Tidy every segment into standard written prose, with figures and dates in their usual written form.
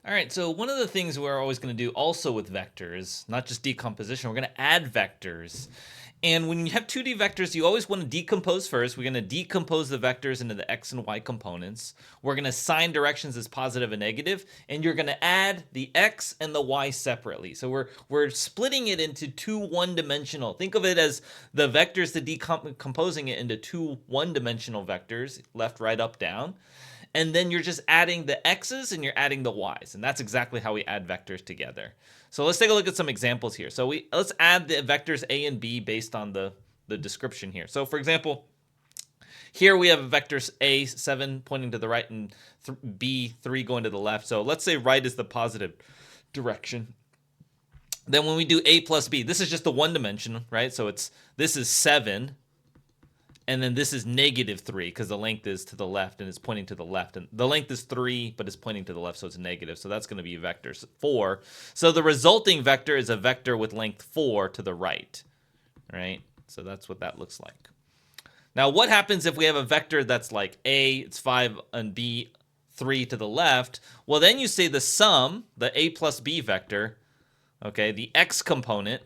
All right, so one of the things we're always going to do also with vectors, not just decomposition, we're going to add vectors. And when you have 2D vectors, you always want to decompose first. We're going to decompose the vectors into the x and y components. We're going to assign directions as positive and negative, and you're going to add the x and the y separately. So we're splitting it into two one-dimensional. Think of it as the vectors to decomposing it into two one-dimensional vectors, left, right, up, down. And then you're just adding the x's and you're adding the y's, and that's exactly how we add vectors together. So let's take a look at some examples here. So let's add the vectors a and b based on the description here. So for example, here we have vectors a 7 pointing to the right and b 3 going to the left. So let's say right is the positive direction. Then when we do a plus b, this is just the one dimension, right? So this is 7. And then this is -3 because the length is to the left and it's pointing to the left. And the length is 3, but it's pointing to the left, so it's negative. So that's going to be vector 4. So the resulting vector is a vector with length 4 to the right, right? So that's what that looks like. Now, what happens if we have a vector that's like A, it's 5, and B, 3 to the left? Well, then you say the sum, the A plus B vector, okay, the x component,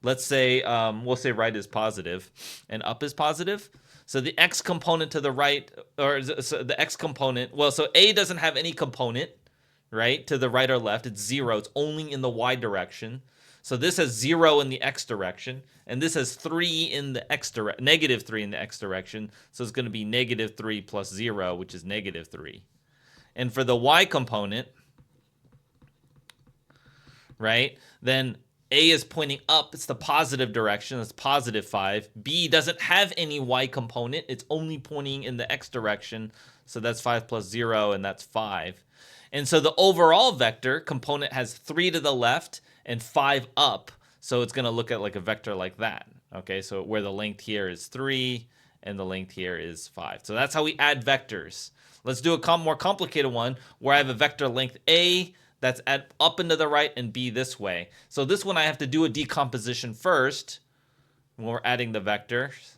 let's say we'll say right is positive and up is positive. So the x component to the right, or so the x component, well, so A doesn't have any component, right, to the right or left. It's 0. It's only in the y direction. So this has 0 in the x direction, and this has 3 in the x direction, -3 in the x direction. So it's going to be -3 plus 0, which is -3. And for the y component, right, then A is pointing up. It's the positive direction. It's positive 5. B doesn't have any y component. It's only pointing in the x direction. So that's 5 plus 0, and that's 5. And so the overall vector component has 3 to the left and 5 up. So it's going to look at like a vector like that. Okay, so where the length here is 3 and the length here is 5. So that's how we add vectors. Let's do a more complicated one where I have a vector length A that's up and to the right and B this way. So this one I have to do a decomposition first when we're adding the vectors.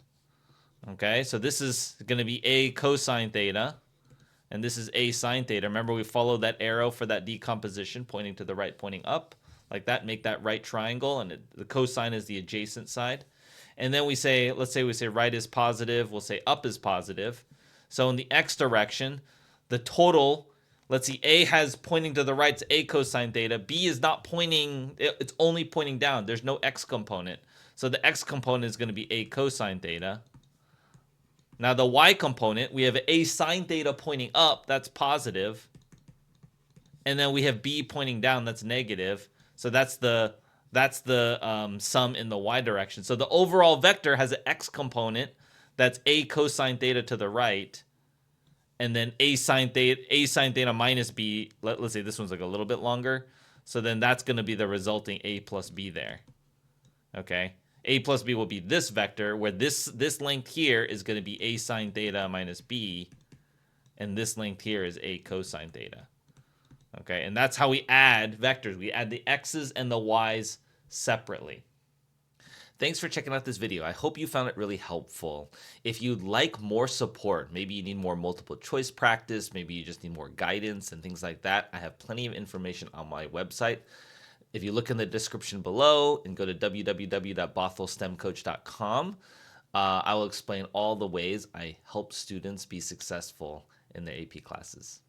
Okay, so this is going to be A cosine theta, and this is A sine theta. Remember, we follow that arrow for that decomposition, pointing to the right, pointing up, like that. Make that right triangle, and the cosine is the adjacent side. And then we say, let's say we say right is positive, we'll say up is positive. So in the x direction, the total, let's see, A has pointing to the right, it's A cosine theta. B is not pointing, it's only pointing down. There's no x component. So the x component is going to be A cosine theta. Now the y component, we have A sine theta pointing up, that's positive. And then we have B pointing down, that's negative. So that's the sum in the y direction. So the overall vector has an x component that's A cosine theta to the right. And then A sine theta minus B, let's say this one's like a little bit longer. So then that's going to be the resulting A plus B there. Okay. A plus B will be this vector, where this length here is going to be A sine theta minus B. And this length here is A cosine theta. Okay. And that's how we add vectors. We add the x's and the y's separately. Thanks for checking out this video. I hope you found it really helpful. If you'd like more support, maybe you need more multiple choice practice, maybe you just need more guidance and things like that, I have plenty of information on my website. If you look in the description below and go to www.bothellstemcoach.com, I will explain all the ways I help students be successful in their AP classes.